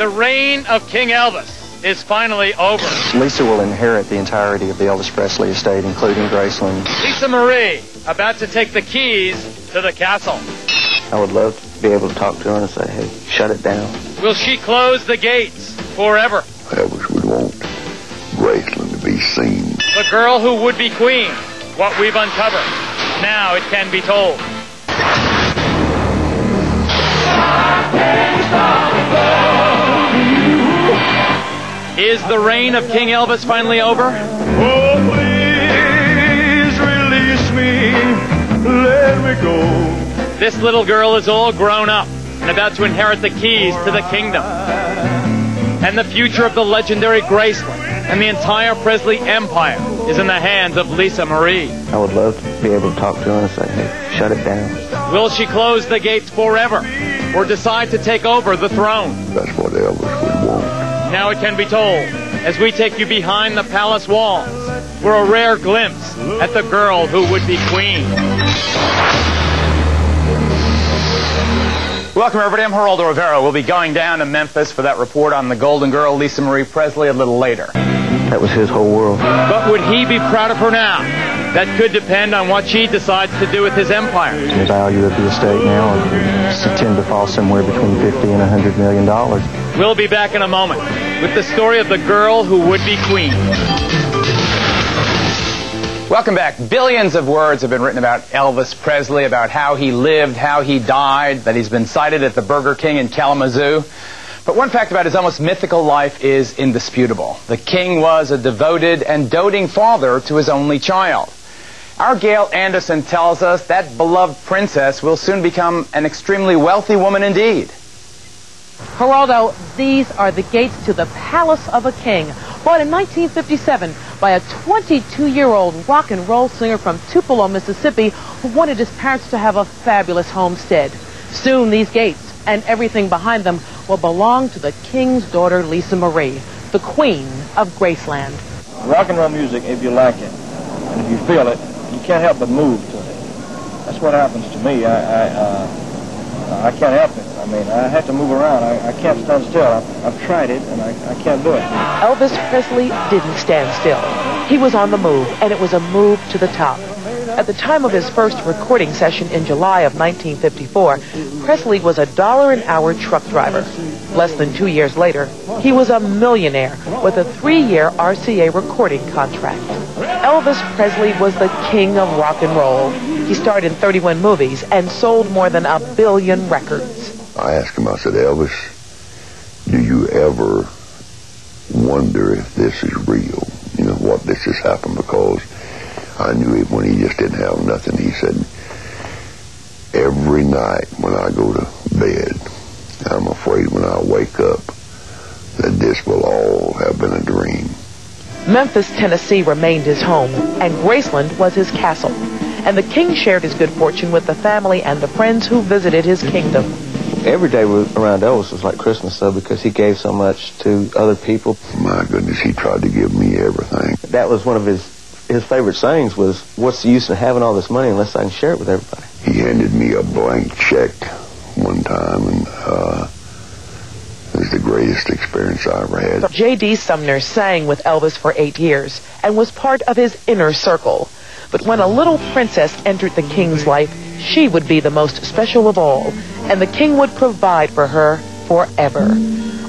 The reign of King Elvis is finally over. Lisa will inherit the entirety of the Elvis Presley estate, including Graceland. Lisa Marie, about to take the keys to the castle. I would love to be able to talk to her and say, hey, shut it down. Will she close the gates forever? Elvis would want Graceland to be seen. The girl who would be queen. What we've uncovered. Now it can be told. Is the reign of King Elvis finally over? Oh, please release me, let me go. This little girl is all grown up and about to inherit the keys to the kingdom. And the future of the legendary Graceland and the entire Presley empire is in the hands of Lisa Marie. I would love to be able to talk to her and say, hey, shut it down. Will she close the gates forever or decide to take over the throne? That's what Elvis would want. Now it can be told as we take you behind the palace walls for a rare glimpse at the girl who would be queen. Welcome, everybody. I'm Geraldo Rivera. We'll be going down to Memphis for that report on the Golden Girl, Lisa Marie Presley, a little later. That was his whole world. But would he be proud of her now? That could depend on what she decides to do with his empire. The value of the estate now would tend to fall somewhere between $50 and $100 million. We'll be back in a moment with the story of the girl who would be queen. Welcome back. Billions of words have been written about Elvis Presley, about how he lived, how he died, that he's been sighted at the Burger King in Kalamazoo. But one fact about his almost mythical life is indisputable. The king was a devoted and doting father to his only child. Our Gail Anderson tells us that beloved princess will soon become an extremely wealthy woman indeed. Geraldo, these are the gates to the Palace of a King, bought in 1957 by a 22-year-old rock and roll singer from Tupelo, Mississippi, who wanted his parents to have a fabulous homestead. Soon these gates and everything behind them will belong to the king's daughter, Lisa Marie, the queen of Graceland. Rock and roll music, if you like it, and if you feel it, you can't help but move to it. That's what happens to me. I can't help it. I mean, I have to move around. I can't stand still. I've tried it, and I can't do it. Elvis Presley didn't stand still. He was on the move, and it was a move to the top. At the time of his first recording session in July of 1954, Presley was a $1 an hour truck driver. Less than 2 years later, he was a millionaire with a 3-year RCA recording contract. Elvis Presley was the king of rock and roll. He starred in 31 movies and sold more than 1 billion records. I asked him, I said, Elvis, do you ever wonder if this is real? You know, what this has happened? Because I knew it when he just didn't have nothing. He said, every night when I go to bed, I'm afraid when I wake up that this will all have been a dream. Memphis, Tennessee remained his home, and Graceland was his castle. And the king shared his good fortune with the family and the friends who visited his kingdom. Every day around Elvis was like Christmas, though, because he gave so much to other people. My goodness, he tried to give me everything. That was one of his favorite sayings was, what's the use of having all this money unless I can share it with everybody? He handed me a blank check one time, and it was the greatest experience I ever had. J.D. Sumner sang with Elvis for 8 years and was part of his inner circle. But when a little princess entered the king's life, she would be the most special of all, and the king would provide for her forever.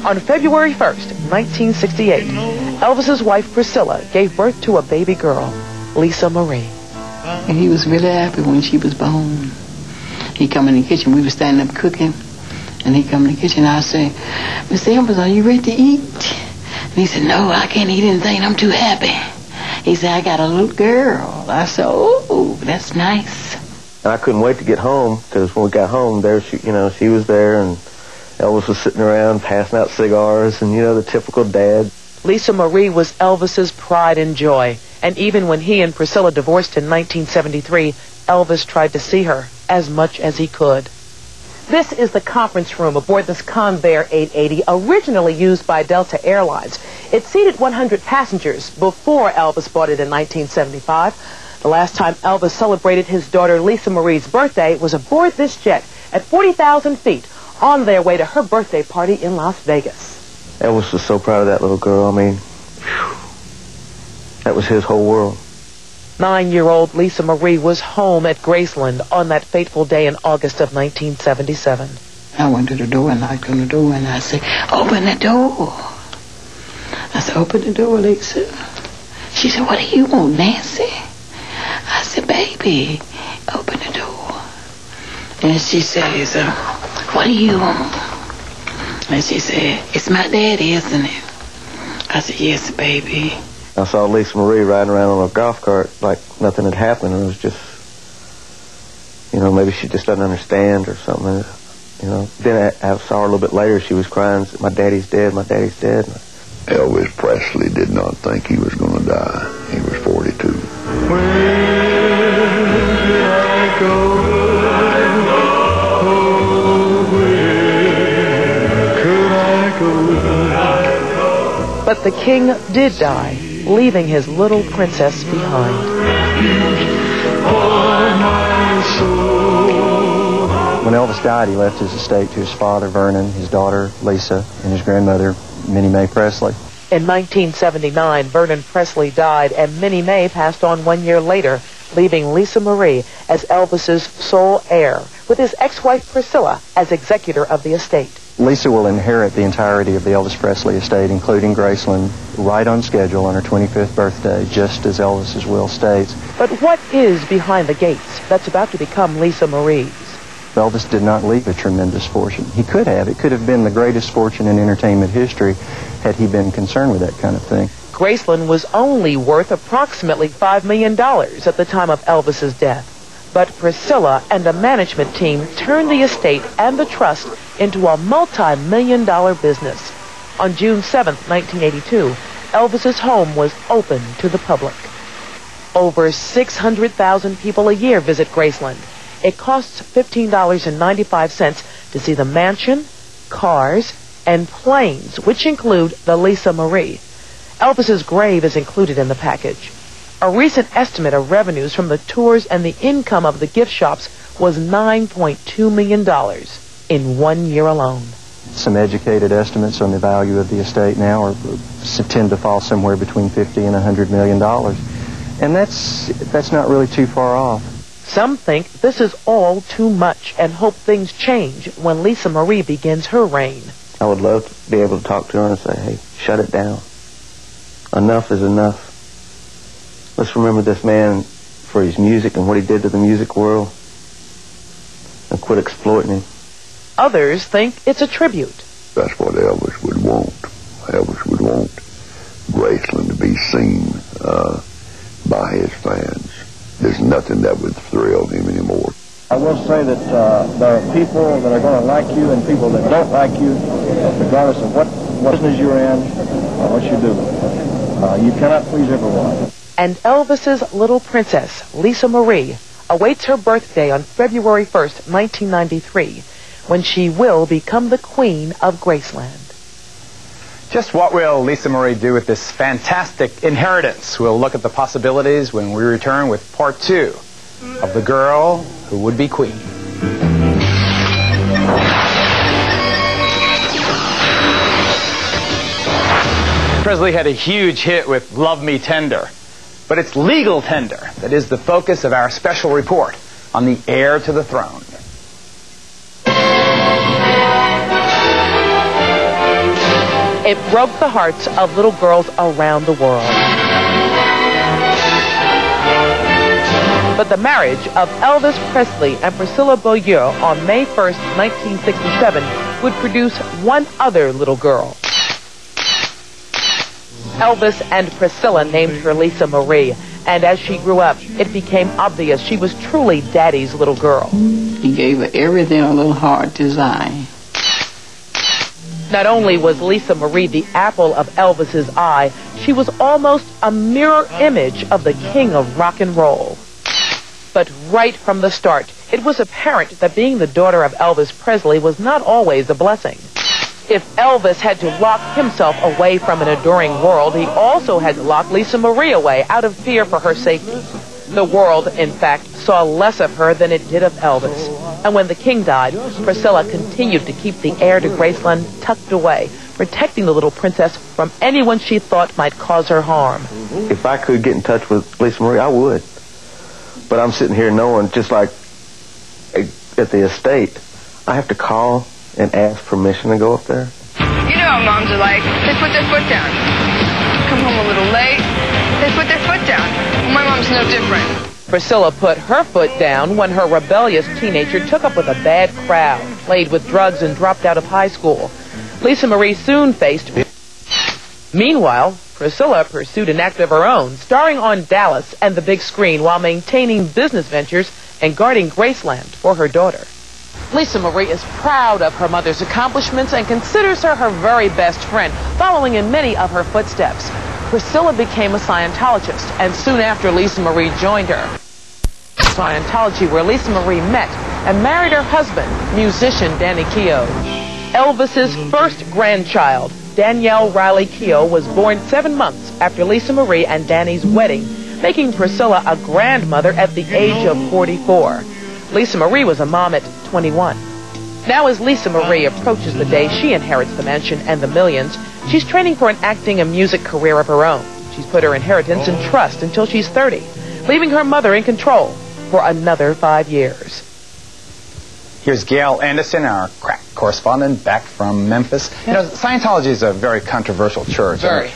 On February 1st, 1968, Elvis's wife Priscilla gave birth to a baby girl, Lisa Marie. And he was really happy when she was born. He come in the kitchen, we were standing up cooking, and he come in the kitchen, I say, Mr. Elvis, are you ready to eat? And he said, no, I can't eat anything, I'm too happy. He said, I got a little girl. I said, oh, that's nice. And I couldn't wait to get home, because when we got home, there she was there, and Elvis was sitting around passing out cigars, and, the typical dad. Lisa Marie was Elvis's pride and joy, and even when he and Priscilla divorced in 1973, Elvis tried to see her as much as he could. This is the conference room aboard this Convair 880, originally used by Delta Airlines. It seated 100 passengers before Elvis bought it in 1975. The last time Elvis celebrated his daughter Lisa Marie's birthday was aboard this jet at 40,000 feet on their way to her birthday party in Las Vegas. Elvis was so proud of that little girl. I mean, whew, that was his whole world. 9-year-old Lisa Marie was home at Graceland on that fateful day in August of 1977. I went to the door and knocked on the door, and I said, "Open the door." I said, "Open the door, Lisa." She said, "What do you want, Nancy?" I said, "Baby, open the door." And she says, "What do you want?" And she said, "It's my daddy, isn't it?" I said, "Yes, baby." I saw Lisa Marie riding around on a golf cart like nothing had happened. And it was just, maybe she just doesn't understand or something. Then I saw her a little bit later. She was crying, "My daddy's dead, my daddy's dead." Elvis Presley did not think he was going to die. He was 42. Where did I go? Oh, where could I go? But the king did die, leaving his little princess behind. When Elvis died, he left his estate to his father, Vernon, his daughter, Lisa, and his grandmother, Minnie Mae Presley. In 1979, Vernon Presley died, and Minnie Mae passed on 1 year later, leaving Lisa Marie as Elvis's sole heir, with his ex-wife Priscilla as executor of the estate. Lisa will inherit the entirety of the Elvis Presley estate, including Graceland, right on schedule on her 25th birthday, just as Elvis's will states. But what is behind the gates that's about to become Lisa Marie's? Elvis did not leave a tremendous fortune. He could have. It could have been the greatest fortune in entertainment history had he been concerned with that kind of thing. Graceland was only worth approximately $5 million at the time of Elvis's death. But Priscilla and a management team turned the estate and the trust into a multi-million-dollar business. On June 7, 1982, Elvis's home was open to the public. Over 600,000 people a year visit Graceland. It costs $15.95 to see the mansion, cars, and planes, which include the Lisa Marie. Elvis's grave is included in the package. A recent estimate of revenues from the tours and the income of the gift shops was $9.2 million in 1 year alone. Some educated estimates on the value of the estate now tend to fall somewhere between $50 and $100 million. And that's not really too far off. Some think this is all too much and hope things change when Lisa Marie begins her reign. I would love to be able to talk to her and say, "Hey, shut it down. Enough is enough. Let's remember this man for his music and what he did to the music world, and quit exploiting him." Others think it's a tribute. That's what Elvis would want. Elvis would want Graceland to be seen by his fans. There's nothing that would thrill him anymore. I will say that there are people that are going to like you and people that don't like you, regardless of what business you're in or what you do. You cannot please everyone. And Elvis's little princess, Lisa Marie, awaits her birthday on February 1st, 1993, when she will become the Queen of Graceland. Just what will Lisa Marie do with this fantastic inheritance? We'll look at the possibilities when we return with part 2 of The Girl Who Would Be Queen. Presley had a huge hit with Love Me Tender, but it's legal tender that is the focus of our special report on the heir to the throne. It broke the hearts of little girls around the world. But the marriage of Elvis Presley and Priscilla Beaulieu on May 1st, 1967 would produce one other little girl. Elvis and Priscilla named her Lisa Marie, and as she grew up, it became obvious she was truly Daddy's little girl. He gave her everything a little heart designed. Not only was Lisa Marie the apple of Elvis's eye, she was almost a mirror image of the king of rock and roll. But right from the start, it was apparent that being the daughter of Elvis Presley was not always a blessing. If Elvis had to lock himself away from an adoring world, he also had to lock Lisa Marie away out of fear for her safety. The world, in fact, saw less of her than it did of Elvis. And when the king died, Priscilla continued to keep the heir to Graceland tucked away, protecting the little princess from anyone she thought might cause her harm. If I could get in touch with Lisa Marie, I would. But I'm sitting here knowing, just like at the estate, I have to call and ask permission to go up there. You know how moms are like. They put their foot down. Come home a little late. They put their foot down. Well, my mom's no different. Priscilla put her foot down when her rebellious teenager took up with a bad crowd, played with drugs, and dropped out of high school. Lisa Marie soon faced... Meanwhile, Priscilla pursued an act of her own, starring on Dallas and the big screen while maintaining business ventures and guarding Graceland for her daughter. Lisa Marie is proud of her mother's accomplishments and considers her her very best friend, following in many of her footsteps. Priscilla became a Scientologist, and soon after Lisa Marie joined her. Scientology, where Lisa Marie met and married her husband, musician Danny Keough. Elvis's first grandchild, Danielle Riley Keough, was born 7 months after Lisa Marie and Danny's wedding, making Priscilla a grandmother at the age of 44. Lisa Marie was a mom at 21. Now as Lisa Marie approaches the day she inherits the mansion and the millions, she's training for an acting and music career of her own. She's put her inheritance in trust until she's 30, leaving her mother in control for another 5 years. Here's Gail Anderson, our crack correspondent, back from Memphis. You know, Scientology is a very controversial church. Very.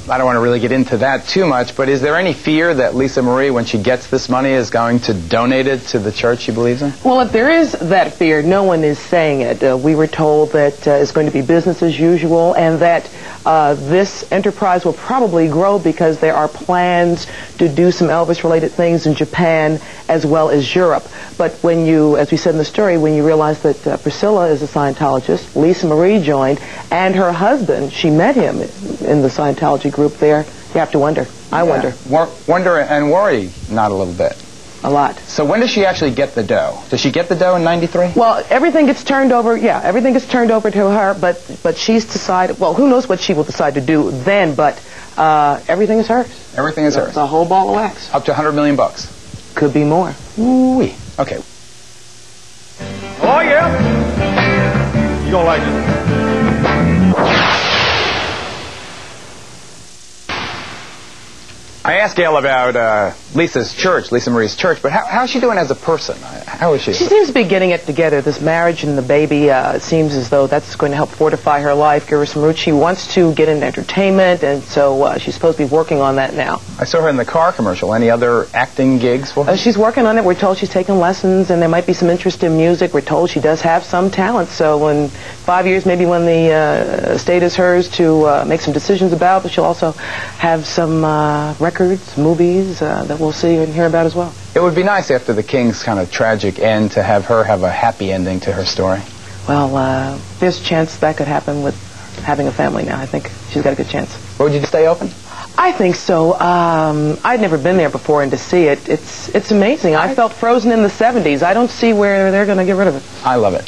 I don't want to really get into that too much, but is there any fear that Lisa Marie, when she gets this money, is going to donate it to the church she believes in? Well, if there is that fear, no one is saying it. We were told that it's going to be business as usual, and that this enterprise will probably grow because there are plans to do some Elvis-related things in Japan as well as Europe. But when you, as we said in the story, when you realize that Priscilla is a Scientologist, Lisa Marie joined, and her husband, she met him in the Scientology group there, you have to wonder. I wonder. Wonder and worry not a little bit. A lot. So when does she actually get the dough? Does she get the dough in 93? Well, everything gets turned over, everything gets turned over to her, but she's decided, well, who knows what she will decide to do then, but everything is hers. Everything is hers. The whole ball of wax. Up to $100 million. Could be more. Ooh-wee. Okay. Oh, yeah? You don't like it? I asked Gail about Lisa's church, Lisa Marie's church, but how's she doing as a person? How is she? She seems to be getting it together. This marriage and the baby, it seems as though that's going to help fortify her life, give her some roots. She wants to get into entertainment, and so she's supposed to be working on that now. I saw her in the car commercial. Any other acting gigs for her? She's working on it. We're told she's taking lessons, and there might be some interest in music. We're told she does have some talent, so in 5 years, maybe when the estate is hers to make some decisions about, but she'll also have some records, movies that we'll see and hear about as well. It would be nice after the King's kind of tragic end to have her have a happy ending to her story. Well, there's a chance that could happen with having a family now. I think she's got a good chance. Would you stay open? I think so. I'd never been there before, and to see it, it's amazing. I felt frozen in the 70s. I don't see where they're going to get rid of it. I love it.